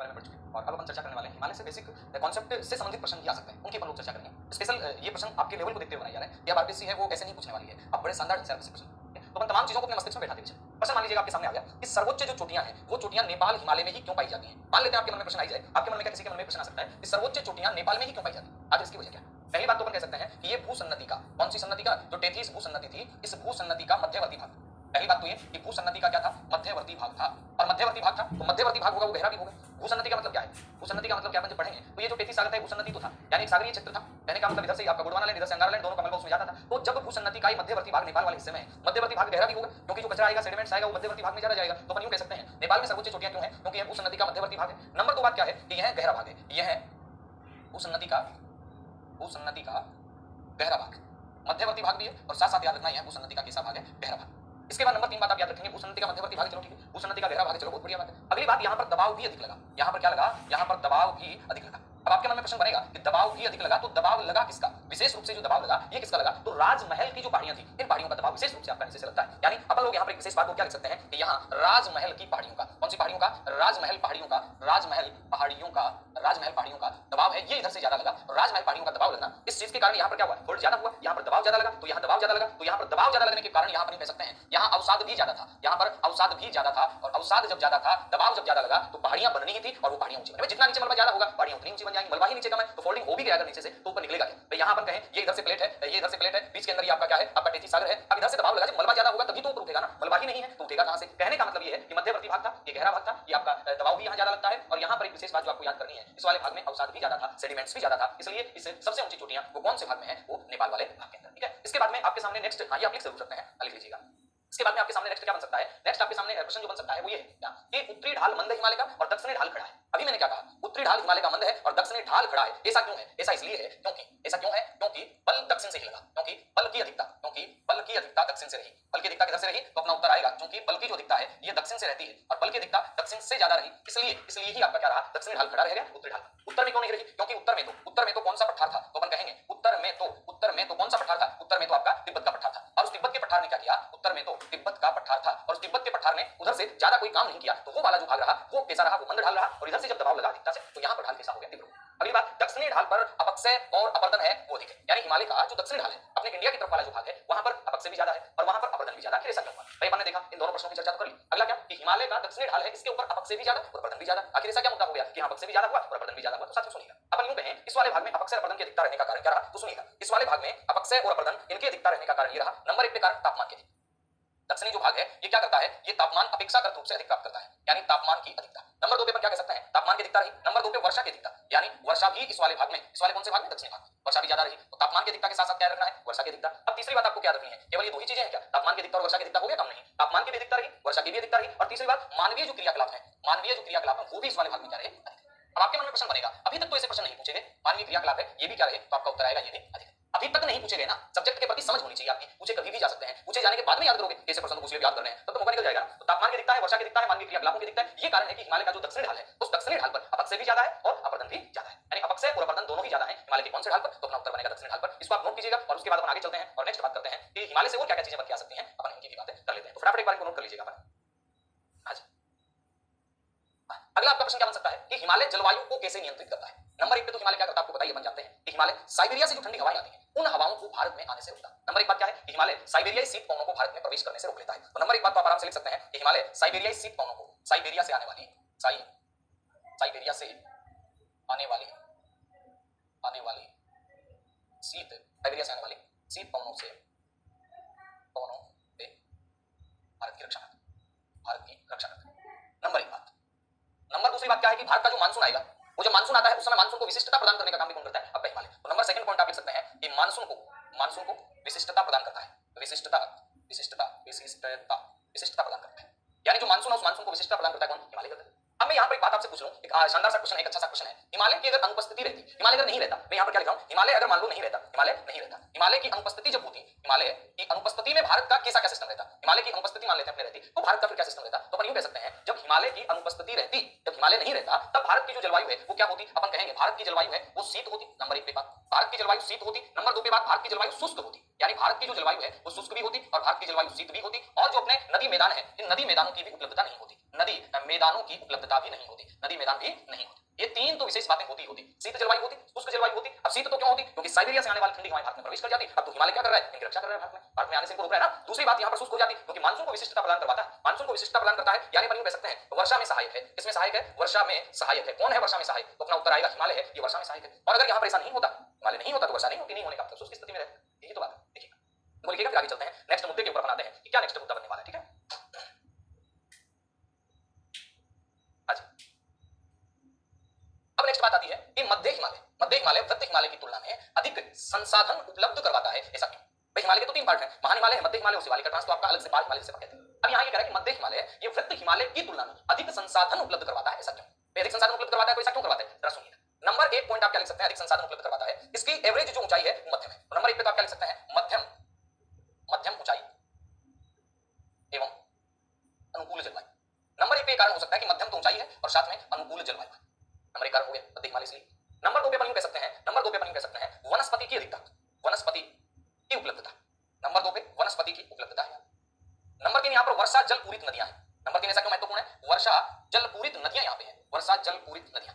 बारे में पढ़ चुके हैं और अब अपन चर्चा करने वाले हैं हिमालय से बेसिक कॉन्सेप्ट से संबंधित प्रश्न भी आ सकते हैं, उनके ऊपर लोग चर्चा करेंगे। स्पेशल ये प्रश्न आपके लेवल को देखते हुए बनाया जा रहा है कि अब आरपीएससी है वो ऐसे नहीं पूछने वाली है, अब बड़े शानदार ढंग से प्रश्न। तो अपन तमाम चीजों को अपने मस्तिष्क में बैठाते हुए प्रश्न मान लीजिएगा आपके सामने आ गया कि सर्वोच्च जो चोटियां हैं वो चोटियां नेपाल हिमालय में ही क्यों पाई जाती हैं। मान लेते हैं आपके मन में प्रश्न आ जाए, आपके मन में क्या किसी के मन में प्रश्न आ सकता है कि सर्वोच्च चोटियां नेपाल में ही क्यों पाई जाती हैं, आखिर इसकी वजह क्या है। पहली बात तो अपन कह सकते हैं कि ये भूसन्नति का, कौन सी सन्नति का, जो टेथीस भूसन्नति थी, इस भूसन्नति का मध्यवर्ती भाग। पहली बात तो ये कि भूसन्नति का क्या था, मध्यवर्ती भाग था, और मध्यवर्ती भाग था तो मध्यवर्ती भाग होगा वो गहरा भी होगा। भूसन्नति का मतलब क्या है, भूसन्नति का मतलब क्या, अपन जब पढ़ेंगे तो ये जो टेथीस सागर था भूसन्नति तो था, यानी एक सागरीय क्षेत्र था। कहने का मतलब इधर से आपका गोंडवाना लैंड, इधर से अंगारा लैंड, दोनों का मलबा उसमें जाता था। तो जब भूसन्नति का मध्यवर्ती भाग नेपाल वाले हिस्से में है, मध्यवर्ती भाग गहरा भी होगा क्योंकि जो कचरा आएगा, सेडिमेंट्स आएगा, वो मध्यवर्ती भाग में ज्यादा जाएगा। तो अपन यूं कह सकते हैं नेपाल में सर्वोच्च चोटियां क्यों है, क्योंकि यह भूसन्नति का मध्यवर्ती भाग है। नंबर 2 बात क्या है कि यह गहरा भाग है, यह भूसन्नति का गहरा भाग, मध्यवर्ती भाग भी है और साथ साथ याद रखना यह भूसन्नति का कैसा भाग है, गहरा भाग। इसके बाद नंबर 3 बात आप याद रखेंगे, भूसन्नति का मध्यवर्ती भाग, चलो ठीक है, भूसन्नति का गहरा भाग, चलो बहुत बढ़िया बात है। अगली बात, यहाँ पर दबाव भी अधिक लगा, यहाँ पर क्या लगा, यहाँ पर दबाव भी अधिक लगा। अब आपके मन में प्रश्न बनेगा कि दबाव भी अधिक लगा तो दबाव लगा किसका, विशेष रूप से जो दबाव लगा ये किसका लगा, तो राजमहल की जो पहाड़ियों थी, इन पहाड़ियों का दबाव विशेष रूप से आपका नीचे से लगता है। यानी अपन लोग यहाँ पर एक विशेष बात को क्या लिख सकते हैं कि यहाँ राजमहल की पहाड़ियों का, कौन सी पहाड़ियों का, राजमहल पहाड़ियों का, राजमहल पहाड़ियों का दबाव है, ये इधर से ज्यादा लगा। राजमहल पहाड़ियों का दबाव लगना, इस चीज के कारण यहाँ पर क्या हुआ, फोल्ड ज्यादा हुआ, यहाँ पर दबाव ज्यादा लगा, तो यहाँ दबाव ज्यादा लगा, तो यहाँ पर दबाव ज्यादा लगने के कारण यहाँ पर कह सकते हैं यहाँ अवसाद भी ज्यादा था, यहाँ पर अवसाद भी ज्यादा था, और अवसाद जब ज्यादा था, दबाव जब ज्यादा लगा तो पहाड़ियां बननी ही थी, और वो पहाड़ियां ऊंची बनी। जितना नीचे मलबा ज्यादा होगा पहाड़ियां उतनी ऊंची बन जाएंगी, मलबा ही नीचे कम है तो फोल्डिंग हो भी गया अगर नीचे से तो ऊपर निकलेगा क्या। तो यहाँ पर कहें ये इधर से प्लेट है, ये इधर से प्लेट है, बीच के अंदर ये आपका क्या है, आपका टेथीस सागर है। अब इधर से दबाव लगा, जब मलबा ज्यादा होगा तभी तो ऊपर उठेगा ना, मलबा ही नहीं है तो उठेगा कहां से। कहने का मतलब ये है कि मध्यवर्ती भाग था, ये गहरा भाग था, ये आपका दबाव भी यहाँ ज्यादा लगता है। और यहाँ पर एक विशेष बात जो आपको याद करनी है, इस वाले भाग में अवसाद भी ज्यादा था, सेडिमेंट्स भी ज्यादा था, इसलिए इस सबसे ऊंची चोटियां वो कौन से भाग में है, वो नेपाल वाले भाग के अंदर। ठीक है, इसके बाद में आपके सामने नेक्स्ट, ये आप लिख जरूर सकते हैं, लिख लीजिएगा। इसके बाद में आपके सामने नेक्स्ट क्या बन सकता है, नेक्स्ट आपके सामने प्रश्न जो बन सकता है वो ये है क्या कि उत्तरी ढाल मंद है हिमालय का और दक्षिणी ढाल खड़ा है। अभी मैंने क्या कहा, उत्तरी ढाल हिमालय का मंद है और दक्षिणी ढाल खड़ा है। ऐसा क्यों है, ऐसा इसलिए है क्योंकि, ऐसा क्यों है क्योंकि बल दक्षिण से ही लगा, क्योंकि बल की अधिकता दक्षिण से रही, बल की अधिकता किधर से रही, तो अपना उत्तर आएगा क्योंकि बल की जो अधिकता है ये दक्षिण से रहती है और बल की अधिकता दक्षिण से ज्यादा रही, इसलिए ही आपका क्या रहा, दक्षिणी ढाल खड़ा रह गया, उत्तरी ढाल। उत्तर में क्यों नहीं रही, क्योंकि उत्तर में तो कौन सा पठार था, तो अपन कहेंगे उत्तर में तो कौन सा पठार था, उत्तर में तो आपका तिब्बत का पठार था, और उस तिब्बत के पठार ने क्या किया, उत्तर में तो तिब्बत का पठार था और उस तिब्बत के पठार ने उधर से ज्यादा कोई काम नहीं किया, तो वो वाला जो भाग रहा वो कैसा रहा, वो मंद ढाल रहा, और इधर से जब दबाव लगा अधिकता से तो यहाँ पर ढाल कैसा हो गया, तीव्र। अगली बात, दक्षिणी ढाल पर अपक्षय और अपर्दन है वो अधिक है, यानी हिमालय का जो दक्षिणी ढाल है अपने इंडिया की तरफ वाला जो भाग है वहां पर अपक्षय भी ज्यादा है और वहां पर अपर्दन भी ज्यादा है। ऐसा क्यों हुआ, भाई अपन ने देखा इन दोनों प्रश्नों की चर्चा तो कर ली। अगला क्या कि हिमालय का दक्षिणी ढाल है, इसके ऊपर अपक्षय भी ज्यादा और अपर्दन भी ज्यादा, आखिर ऐसा क्या मुद्दा हो गया कि अपक्षय भी ज्यादा हुआ और अपर्दन भी ज्यादा हुआ। तो साथियों सुनिएगा, अपन यूं कहें इस वाले भाग में अपक्षय और अपर्दन की अधिकता रहने का कारण क्या रहा, तो सुनिएगा इस वाले भाग में अपक्षय और अपर्दन इनकी अधिकता रहने का कारण ये रहा, नंबर 1 पे कारण तापमान के। दक्षिणी जो भाग है ये क्या करता है, ये तापमान अपेक्षाकृत रूप से अधिक प्राप्त करता है, यानी तापमान की अधिकता। नंबर 2 पे क्या कह सकते हैं, तापमान की अधिकता रही। नंबर 2 पे वर्षा की अधिकता, यानी वर्षा भी इस वाले भाग में, इस वाले कौन से भाग में, दक्षिणी भाग में वर्षा भी ज्यादा रही, तो तापमान की अधिकता के साथ साथ क्या रखना है, वर्षा की अधिकता। अब तीसरी बात आपको क्या रखनी है, केवल ये दो ही चीजें हैं क्या, तापमान की अधिकता और वर्षा की अधिकता, हो गया कम नहीं, तापमान की भी अधिकता रही, वर्षा की भी अधिकता रही, और तीसरी बात मानवीय जो क्रियाकलाप है, वो भी इस वाले भाग में क्या रहे, अधिक। अब आपके मन में प्रश्न बनेगा, अभी तक तो ऐसे प्रश्न नहीं पूछे गए, मानवीय क्रियाकलाप है ये भी क्या रहे, तो आपका उत्तर आएगा ये भी अधिक। अभी तक नहीं पूछे गए ना, सब्जेक्ट के प्रति समझ होनी चाहिए आपकी, पूछे कभी भी जा सकते हैं, पूछे जाने के बाद में याद करोगे, ऐसे प्रश्न तो पूछ लिए याद करने हैं तब तो मौका निकल जाएगा। तो तापमान की दिखता है, वर्षा की दिखता है, मानवीय क्रियाकलापों की दिखता है, ये कारण है कि हिमालय का जो दक्षिणी ढाल है उस दक्षिणी ढाल पर अपक्षय भी ज्यादा है और अपर्दन भी ज्यादा है, यानी अपक्षय और अपर्दन दोनों ही ज्यादा है हिमालय के कौन से ढाल पर, तो अपना उत्तर बनेगा दक्षिणी ढाल पर। इसको आप नोट कीजिएगा और उसके बाद अपन आगे चलते हैं और नेक्स्ट बात करते हैं कि हिमालय से और क्या क्या चीजें बन के आ सकती हैं, अपन इनकी भी बातें कर लेते हैं। तो फटाफट एक बार इनको नोट कर लीजिएगा अपन। अगला आपका प्रश्न क्या बन सकता है कि हिमालय जलवायु को कैसे नियंत्रित करता है। नंबर 1 पे तो हिमालय क्या करता है आपको बताइए, अपन जानते हैं कि हिमालय साइबेरिया से जो ठंडी हवाएं आती हैं उन हवाओं को भारत में आने से रोकता है। नंबर 1 बात क्या है कि हिमालय साइबेरियाई शीत पवनों को भारत में प्रवेश करने से रोक लेता है। तो नंबर 1 बात तो आप आराम से लिख सकते हैं कि हिमालय साइबेरियाई शीत पवनों को, साइबेरिया से आने वाली साइबेरिया से आने वाली शीत, साइबेरिया से आने वाली शीत पवनों से भारत की रक्षा करता है। नंबर 1 बात। नंबर दूसरी बात क्या है कि भारत का जो मानसून आएगा, वो जब मानसून आता है उस समय मानसून को विशिष्टता प्रदान करने का काम भी कौन करता है, अब हिमालय। तो नंबर 2 पॉइंट आप लिख सकते हैं कि मानसून को विशिष्टता प्रदान करता है, विशिष्टता प्रदान करता है, यानी जो मानसून है उस मानसून को विशिष्टता प्रदान करता है कौन, हिमालय करता है। अब मैं यहाँ पर एक बात आपसे पूछ लूं, एक शानदार सा क्वेश्चन है, एक अच्छा सा क्वेश्चन है, हिमालय की अगर अनुपस्थिति रहती, हिमालय अगर नहीं रहता, मैं यहाँ पर क्या लिख रहा हूँ, हिमालय अगर मान लो नहीं रहता, हिमालय की अनुपस्थिति जब होती, हिमालय की अनुपस्थिति में भारत का कैसा क्या सिस्टम रहता, हिमालय की अनुपस्थिति मान लेते हैं अपने रहती, तो भारत का फिर क्या सिस्टम रहता। तो अपन यूं कह सकते हैं जब हिमालय की अनुपस्थिति रहती, जब हिमालय नहीं रहता तब भारत की जो जलवायु है वो क्या होती, अपन कहेंगे भारत की जलवायु है वो शीत होती। नंबर 1 पे बात, भारत की जलवायु शीत होती। नंबर 2 पे बात, भारत की जलवायु शुष्क होती। यानी भारत की जो जलवायु है वो शुष्क भी होती और भारत की जलवायु शीत भी होती, और जो अपने नदी मैदान है इन नदी मैदानों की भी उपलब्धता नहीं होती, नदी मैदानों की उपलब्धता भी नहीं होती, नदी मैदान भी नहीं होती। ये तीन तो विशेष बातें होती होती, शीत जलवायु होती, शुष्क जलवायु होती। अब शीत तो क्यों होती? क्योंकि साइबेरिया से आने वाली ठंडी हवाएं भारत में प्रवेश कर जाती। अब तो हिमालय क्या कर रहा है? इनकी रक्षा कर रहा है, भारत में आने से इनको रोक रहा है ना। दूसरी बात यहाँ पर शुष्क हो जाती क्योंकि मानसून को विशिष्टता प्रदान करवाता है, मानसून को विशिष्टता प्रदान करता है, यानी अपन यूं कह सकते हैं वर्षा में सहायक है। किसमें सहायक है? वर्षा में सहायक है। कौन है वर्षा में सहायक? तो अपना उत्तर आएगा हिमालय है, ये वर्षा में सहायक है। और अगर यहाँ पर ऐसा नहीं होता, हिमालय नहीं होता तो वर्षा नहीं होती, नहीं होने का मतलब शुष्क स्थिति में रहता, यही तो बात है। देखिए तो लिखिएगा, फिर आगे चलते हैं नेक्स्ट मुद्दे के ऊपर बनाते हैं कि क्या नेक्स्ट मुद्दा बनने वाला है। ठीक है, अच्छा अब नेक्स्ट बात आती है कि मध्य हिमालय वृत्त हिमालय की तुलना में अधिक संसाधन उपलब्ध करवाता है, ऐसा क्यों? भाई हिमालय के तो तीन पार्ट हैं, महान हिमालय है, मध्य हिमालय और शिवालिक ट्रांस, तो आपका अलग से पार्ट हिमालय से कहते हैं। अब यहाँ ये कह रहा है कि मध्य हिमालय ये वृत्त हिमालय की तुलना में अधिक संसाधन उपलब्ध करवाता है, ऐसा क्यों? अधिक संसाधन उपलब्ध करवाता है, ऐसा क्यों करवाता है? जरा सुनिए। नंबर एक पॉइंट आप क्या लिख सकते हैं? अधिक संसाधन उपलब्ध करवाता है, इसकी एवरेज जो ऊंचाई है वो मध्यम है। तो नंबर एक पे तो आप क्या लिख सकते हैं? मध्यम ऊंचाई एवं अनुकूल जलवायु। नंबर एक पे कारण हो सकता है कि मध्यम तो ऊंचाई है और साथ में अनुकूल जलवायु है, नंबर एक कारण हो गया मध्य हिमालय इसलिए। नंबर दो पे अपन कह सकते हैं, नंबर दो पे अपन कह सकते हैं वनस्पति की अधिकता, वनस्पति की उपलब्धता। नंबर दो पे वनस्पति की उपलब्धता है। नंबर तीन यहाँ पर वर्षा जल पूरित नदियां हैं। नंबर तीन ऐसा क्यों महत्वपूर्ण है? वर्षा जल पूरित नदियां यहाँ पे है, वर्षा जल पूरित नदियां,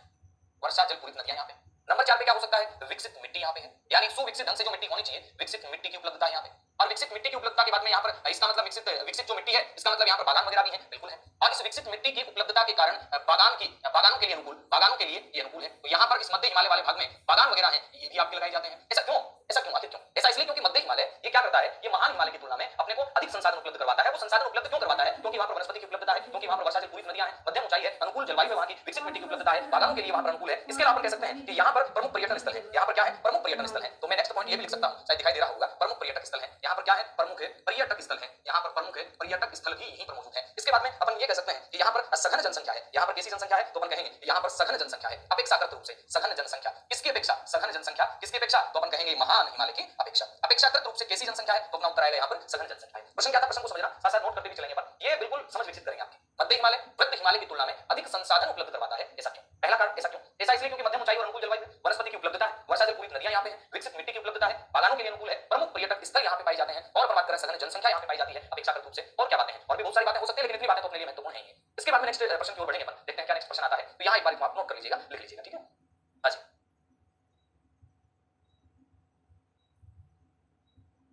वर्षा जल पूरित नदियां यहाँ पे। नंबर चार पे क्या हो सकता है? विकसित मिट्टी यहाँ पे है, यानी सुविकसित ढंग से जो मिट्टी होनी चाहिए, विकसित मिट्टी की उपलब्धता यहाँ पे। और विकसित मिट्टी की उपलब्धता के बाद में यहाँ पर इसका मतलब विकसित जो मिट्टी है इसका मतलब यहाँ पर बागान वगैरह भी है, बिल्कुल है। और इस विकसित मिट्टी की उपलब्धता के कारण बागानों के लिए अनुकूल, बागानों के लिए ये अनुकूल है। तो यहाँ पर इस मध्य हिमालय वाले भाग में बागान वगैरह हैं, ये भी आपके लगाए जाते हैं। ऐसा क्यों? ऐसा क्यों? आखिर क्यों? ऐसा इसलिए क्योंकि मध्य हिमालय ये क्या करता है? ये महान हिमालय की तुलना में अपने को अधिक संसाधन उपलब्ध करवाता है। वो संसाधन उपलब्ध क्यों करवाता है? क्योंकि वहां पर वनस्पति की उपलब्धता है, क्योंकि वहां पर वर्षा से पूरित नदियां हैं, मध्यम ऊंचाई है, अनुकूल जलवायु है, वहां की विकसित मिट्टी की उपलब्धता है, बागानों के लिए वहां पर अनुकूल है। इसके अलावा कह सकते हैं कि यहाँ पर प्रमुख पर्यटन स्थल है, यहाँ पर क्या है? प्रमुख पर्यटन स्थल है। तो मैं नेक्स्ट पॉइंट ये भी लिख सकता हूँ, शायद दिखाई दे रहा होगा, प्रमुख पर्यटक स्थल है। यहाँ पर क्या है? प्रमुख पर्यटक स्थल है, यहाँ पर प्रमुख पर्यटक स्थल भी यहीं पर मौजूद है। इसके बाद में अपन ये कह सकते हैं कि यहाँ पर सघन जनसंख्या है, यहाँ पर कैसी जनसंख्या है? तो अपन कहेंगे यहाँ पर सघन जनसंख्या है, अपेक्षाकृत रूप से सघन जनसंख्या। किसकी अपेक्षा? सघन जनसंख्या किसकी अपेक्षा? तो अपन कहेंगे महान हिमालय की अपेक्षा। अपेक्षाकृत रूप से कैसी जनसंख्या है? तो अपना उत्तर आएगा यहाँ पर सघन जनसंख्या है। प्रश्न क्या था? प्रश्न को समझना, साथ साथ नोट करते भी चलेंगे, पर ये बिल्कुल समझ विकसित करेंगे आपकी। मध्य हिमालय वृत्त हिमालय की तुलना में अधिक संसाधन उपलब्ध करवाता है, ऐसा क्यों? पहला कारण ऐसा क्यों? ऐसा इसलिए क्योंकि मध्यम ऊंचाई और अनुकूल जलवायु, वनस्पति की उपलब्धता है, वर्षा जल पूरित नदियां यहाँ पे है, विकसित मिट्टी की उपलब्धता है, बागानों के लिए अनुकूल है, प्रमुख पर्यटक स्थल यहाँ पे पाए जाते हैं, और बात करें सघन जनसंख्या यहाँ पे पाई जाती है अपेक्षाकृत रूप से। और क्या बातें हैं? और भी बहुत सारी बातें हो सकती है, लेकिन इतनी बातें तो अपने लिए महत्वपूर्ण है। इसके बाद में नेक्स्ट प्रश्न की ओर बढ़ेंगे, देखते हैं क्या नेक्स्ट प्रश्न आता है। तो यहाँ एक बार आप नोट कर लीजिएगा, लिख लीजिएगा, ठीक है? अच्छा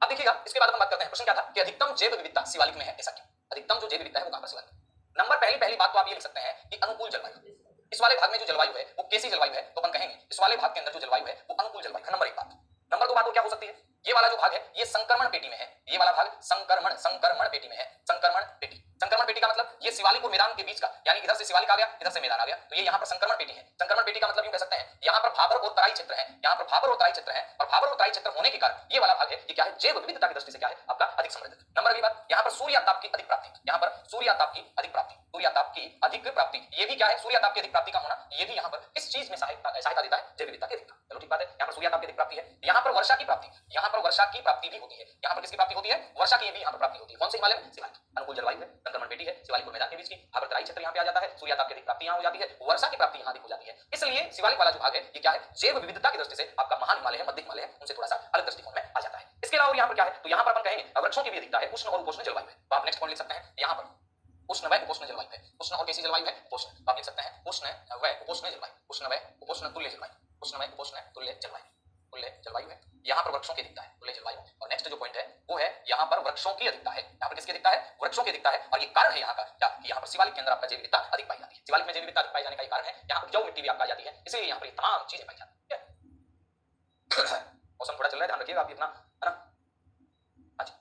अब देखिएगा, इसके बाद हम बात करते हैं, प्रश्न क्या था कि अधिकतम जैव विविधता शिवालिक में है, ऐसा क्यों? अधिकतम जो जैव विविधता है वो कहां पर शिवालिक? नंबर पहली बात तो आप ये लिख सकते हैं कि अनुकूल जलवायु। इस वाले भाग में जो जलवायु है वो कैसी जलवायु है? तो अपन कहेंगे इस वाले भाग के अंदर जो जलवायु है वो अनुकूल जलवायु है, नंबर एक बात। नंबर दो बात वो क्या हो सकती है? ये वाला जो भाग है ये संक्रमण पेटी में है, ये वाला भाग संक्रमण पेटी में है, संक्रमण पेटी का मतलब ये शिवालिक और मैदान के बीच का, यानी इधर से शिवालिक आ गया, इधर से मैदान आ गया, तो ये यहाँ पर संक्रमण पेटी है। संक्रमण पेटी का मतलब यूं कह सकते हैं यहाँ पर भाबर और तराई क्षेत्र है, यहाँ पर भाबर और तराई क्षेत्र है, और भाबर और तराई क्षेत्र होने के कारण ये वाला भाग है ये क्या है? जैव विविधता की दृष्टि से क्या है? आपका अधिक समृद्ध। नंबर अगली बात, यहाँ पर सूर्याताप की अधिक प्राप्ति, यहाँ पर सूर्याताप की अधिक प्राप्ति, सूर्याताप की अधिक प्राप्ति, ये भी क्या है? सूर्याताप की अधिक प्राप्ति का होना ये भी यहाँ पर किस चीज में सहायता देता है? जैव विविधता की अधिकता। चलो ठीक बात है, यहाँ पर सूर्याताप की अधिक प्राप्ति है, यहाँ पर वर्षा की प्राप्ति, यहाँ पर वर्षा की प्राप्ति भी होती है, यहाँ पर किसकी प्राप्ति होती है? वर्षा की भी यहाँ पर प्राप्ति होती है। कौन से हिमालय में? शिवालिक। अनुकूल जलवायु है, संक्रमण पेटी है, शिवालिक और मैदान के बीच की, भाबर तराई क्षेत्र यहाँ पे आ जाता है, सूर्याताप की अधिक प्राप्ति यहाँ हो जाती है, वर्षा की प्राप्ति यहाँ अधिक हो जाती है। इसलिए शिवालिक वाला जो भाग है ये क्या है? जैव विविधता की दृष्टि से आपका महान हिमालय है, मध्य हिमालय है, उनसे थोड़ा सा अलग दृष्टिकोण में आ जाता है। इसके अलावा यहाँ पर क्या है? तो यहाँ पर अपन कहेंगे वृक्षों की भी अधिकता है, उष्ण और उपोष्ण जलवायु है। तो आप नेक्स्ट पॉइंट लिख सकते हैं यहाँ पर उष्ण व उपोष्ण जलवायु है, उष्ण और कैसी जलवायु है? उपोष्ण। तो आप लिख सकते हैं उष्ण व उपोष्ण जलवायु, उष्ण व उपोष्ण तुल्य जलवायु, उष्ण व उपोष्ण तुल्य जलवायु है। यहाँ पर वृक्षों की अधिकता है, तुल्य जलवायु। और नेक्स्ट जो पॉइंट है वो है यहाँ पर वृक्षों की अधिकता है, यहाँ पर किसकी अधिकता है? वृक्षों की अधिकता है। और ये कारण है यहाँ का क्या? यहाँ पर शिवालिक के अंदर आपका जैव विविधता अधिक पाई जाती है, शिवालिक में जैव विविधता अधिक पाई जाने का कारण है यहाँ उपजाऊ मिट्टी भी आपको आ जाती है, इसलिए यहाँ पर ये तमाम चीजें पाई जाती है। मौसम थोड़ा चल रहा है, ध्यान रखिएगा आप इतना, है ना? अच्छा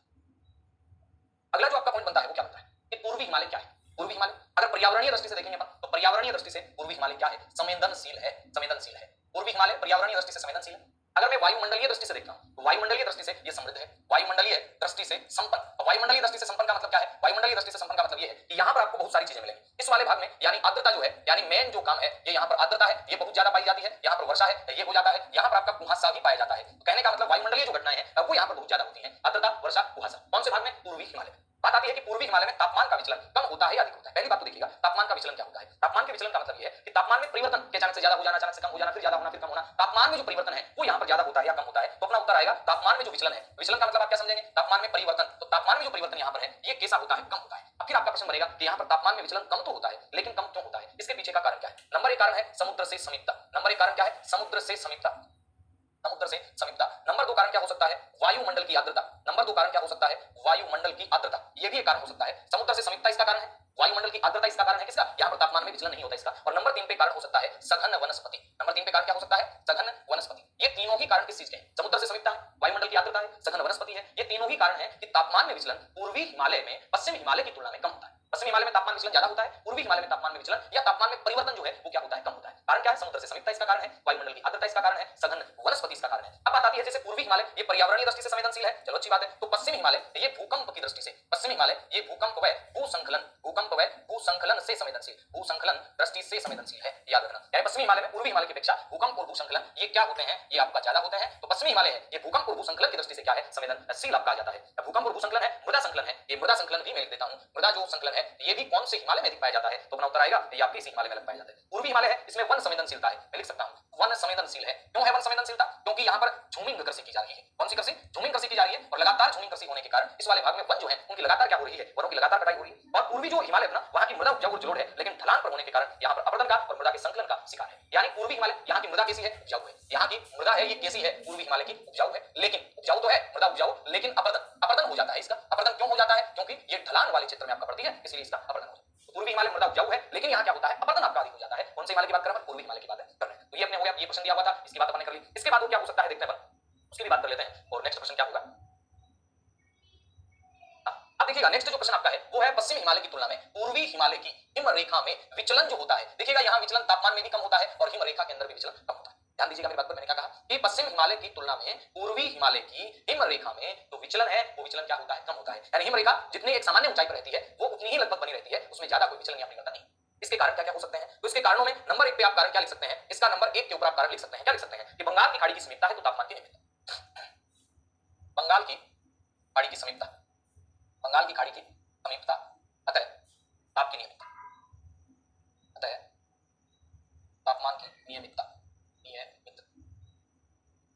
अगला जो आपका पॉइंट बनता है वो क्या बनता है कि पूर्वी हिमालय क्या है? पूर्वी हिमालय अगर पर्यावरणीय दृष्टि से देखेंगे अपन तो पर्यावरणीय दृष्टि से पूर्वी हिमालय क्या है? संवेदनशील है, संवेदनशील है। पूर्वी हिमालय पर्यावरणीय दृष्टि से संवेदनशील है। अगर मैं वायुमंडलीय दृष्टि से देखता हूं तो वायुमंडलीय दृष्टि से ये समृद्ध है, वायुमंडलीय दृष्टि से संपन्न। वायुमंडलीय दृष्टि से संपन्न का मतलब क्या है? वायुमंडलीय दृष्टि से संपन्न का मतलब ये है कि यहाँ पर आपको बहुत सारी चीजें मिलेंगी इस वाले भाग में, यानी आर्द्रता जो है, यानी मेन जो काम है ये यहाँ पर आर्द्रता है, ये बहुत ज्यादा पाई जाती है, यहाँ पर वर्षा है ये हो जाता है, यहाँ पर आपका कुहासा भी पाया जाता है। तो कहने का मतलब वायुमंडलीय जो घटनाएं हैं वो यहाँ पर बहुत ज्यादा होती है, आर्द्रता, वर्षा, कुहासा। कौन से भाग में? पूर्वी हिमालय में। बात आती है कि पूर्वी हिमालय में तापमान का विचलन कम होता है या अधिक होता है। पहली बात तो देखिएगा तापमान का विचलन क्या होता है। तापमान के विचलन का मतलब यह है कि तापमान में परिवर्तन के अचानक से ज्यादा हो जाना, अचानक से कम हो जाना, फिर ज्यादा होना, फिर कम होना। तापमान में जो परिवर्तन है वो यहाँ पर ज्यादा होता है या कम होता है, तो अपना उत्तर आएगा तापमान में जो विचलन है। विचलन का मतलब आप क्या समझेंगे, तापमान में परिवर्तन। तो तापमान में जो परिवर्तन यहाँ पर है ये कैसा होता है, कम होता है। अब फिर आपका प्रश्न बनेगा कि यहाँ पर तापमान में विचलन कम तो होता है लेकिन कम क्यों होता है, इसके पीछे का कारण क्या है। नंबर एक कारण है समुद्र से समीपता। नंबर एक कारण क्या है, समुद्र से समीपता। समुद्र से समीपता। नंबर दो कारण क्या हो सकता है, वायुमंडल की आर्द्रता। नंबर दो कारण क्या हो सकता है, वायुमंडल की आर्द्रता। ये भी एक कारण हो सकता है। समुद्र से समीपता इसका कारण है, वायुमंडल की आर्द्रता इसका कारण है, किसका, यहाँ पर तापमान में विचलन नहीं होता इसका। और नंबर तीन पे कारण हो सकता है सघन वनस्पति। नंबर तीन पे कारण क्या हो सकता है, सघन वनस्पति। ये तीनों ही कारण किस चीज के हैं, समुद्र से समीपता है, वायुमंडल की आर्द्रता है, सघन वनस्पति है। ये तीनों ही कारण है कि तापमान में विचलन पूर्वी हिमालय में पश्चिम हिमालय की तुलना में कम होता है। पश्चिम हिमालय में तापमान विचलन ज्यादा होता है, पूर्वी हिमालय में तापमान में विचलन या तापमान में परिवर्तन जो है वो क्या होता है, कम होता है। कारण क्या है, समुद्र से समीपता इसका कारण है, वायुमंडल की आर्द्रता इसका कारण है, सघन वनस्पति इसका कारण है। अब बात आती है जैसे पूर्वी हिमालय ये पर्यावरणीय दृष्टि से संवेदनशील है, चलो अच्छी बात है। तो पश्चिम हिमालय ये भूकंप की दृष्टि से, पश्चिम हिमालय ये भूकंप व भूसंखलन, भूकंप व भूसंखलन से संवेदनशील, भूसंखलन दृष्टि से संवेदनशील है, याद रखना। यानी पश्चिमी हिमालय में पूर्वी हिमालय की अपेक्षा भूकंप और भूसंखलन ये क्या होते हैं, ये आपका ज्यादा होते हैं। तो पश्चिमी हिमालय है ये भूकंप और भूसंखलन की दृष्टि से क्या है, संवेदनशील आपका जाता है। भूकंप और भूसंखलन है, मृदा संकलन है, ये मृदा संकलन भी मैं लिख देता हूं। मृदा जो संकलन है ये भी कौन से हिमालय में अधिक पाया जाता है, तो अपना उत्तर आएगा ये आपके इसी हिमालय में अलग पाया जाता है। पूर्वी हिमालय है इसमें वन संवेदनशीलता है, मैं लिख सकता हूं वन संवेदनशील है। क्यों है वन संवेदनशीलता, क्योंकि यहाँ पर झूमिंग कृषि की जा रही है। कौन सी कृषि, झूमिंग कृषि की जा रही है। और लगातार झूमिंग कृषि होने के कारण इस वाले भाग में वन जो है उनकी लगातार क्या हो रही है, वनों की लगातार कटाई हो रही है। और पूर्वी जो हिमालय है ना वहां की मृदा उपजाऊ और जलोढ़ है, लेकिन ढलान पर होने के कारण यहाँ पर अपरदन का और मृदा के संकलन का शिकार है। यानी पूर्वी हिमालय यहाँ की मृदा कैसी है, उपजाऊ है। यहाँ की मृदा है ये कैसी है, पूर्वी हिमालय की उपजाऊ है। लेकिन उपजाऊ तो है, मृदा उपजाऊ, लेकिन अपरदन हो जाता है इसका। अपरदन क्यों हो जाता है, क्योंकि ये ढलान वाले क्षेत्र में आपका पड़ती है, इसलिए इसका अपरदन हो जाता है। पूर्वी हिमालय मृदा उपजाऊ है लेकिन यहाँ क्या होता है, अपरदन आपका अधिक हो जाता है। कौन से हिमालय की बात कर रहे हैं, पूर्वी हिमालय की बात कर रहे हैं। तो ये अपने हो गया, ये क्वेश्चन दिया हुआ था, इसकी बात अपने कर ली। इसके बाद क्या हो सकता है देखते हैं, उसकी भी बात कर लेते हैं। और नेक्स्ट क्वेश्चन क्या होगा, अब देखिएगा नेक्स्ट जो क्वेश्चन आपका है वो है पश्चिम हिमालय की तुलना में पूर्वी हिमालय की हिम रेखा में विचलन जो होता है। देखिएगा यहाँ विचलन तापमान में भी कम होता है और हिम रेखा के अंदर भी विचलन कम होता है। ध्यान दीजिएगा मेरी बात पर, मैंने क्या कहा कि पश्चिम हिमालय की तुलना में पूर्वी हिमालय की हिम रेखा में जो विचलन है वो विचलन क्या होता है, कम होता है। यानी हिम रेखा जितनी एक सामान्य ऊंचाई पर रहती है वो उतनी ही लगभग बनी रहती है, उसमें ज्यादा कोई विचलन या परिवर्तन नहीं। इसके कारण क्या क्या हो सकते हैं, तो इसके कारणों में नंबर एक पे आप कारण क्या लिख सकते हैं, इसका नंबर एक के ऊपर आप कारण लिख सकते हैं। क्या लिख सकते हैं कि बंगाल की खाड़ी की समीपता है तो तापमान की नियमितता। बंगाल की खाड़ी की समीपता, बंगाल की खाड़ी की समीपता अतः ताप की नियमितता, अतः तापमान की नियमितता,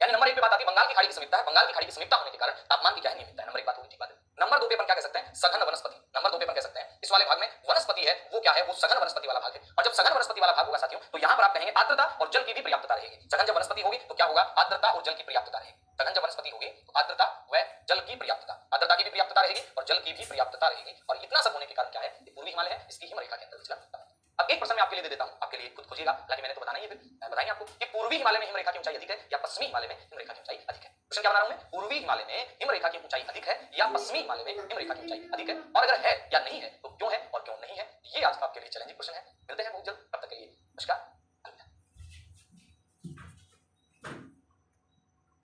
यानी नंबर एक पे बात आती है बंगाल की खाड़ी की समीपता है। बंगाल की खाड़ी की समीपता होने के कारण तापमान की क्या है, नियमितता है। नंबर एक बात होगी, ठीक बात है। नंबर दो पे अपन क्या कह सकते हैं, सघन वनस्पति। नंबर दो पे अपन कह सकते हैं इस वाले भाग में वनस्पति है वो क्या है, वो सघन वनस्पति वाला भाग है। और जब सघन वनस्पति वाला भाग होगा साथियों तो यहाँ पर आप कहेंगे आर्द्रता और जल की भी पर्याप्तता रहेगी। सघन जब वनस्पति होगी तो क्या होगा, आर्द्रता और जल की पर्याप्तता रहेगी। सघन जब वनस्पति होगी तो आर्द्रता व जल की पर्याप्तता, आर्द्रता की भी पर्याप्तता रहेगी और जल की भी पर्याप्तता रहेगी। और इतना सब होने के कारण क्या है, पूर्वी हिमालय है इसकी हिम रेखा के अंदर विचलन होता है। अब एक प्रश्न मैं आपके लिए दे देता हूं, आपके लिए खुद खोजिएगा, हालांकि मैंने तो बताना ही है, फिर बताइए आपको कि पूर्वी हिमालय में हिमरेखा की ऊंचाई अधिक है या पश्चिमी हिमालय में हिमरेखा की ऊंचाई अधिक है। क्वेश्चन क्या बना रहा हूं मैं, पूर्वी हिमालय में हिमरेखा की ऊंचाई अधिक है या पश्चिमी हिमालय में हिमरेखा की ऊंचाई अधिक है, और अगर है या नहीं है तो क्यों है और क्यों नहीं है। ये आज का आपके लिए चैलेंजिंग क्वेश्चन है। मिलते हैं बहुत जल्द, तब तक के लिए नमस्कार।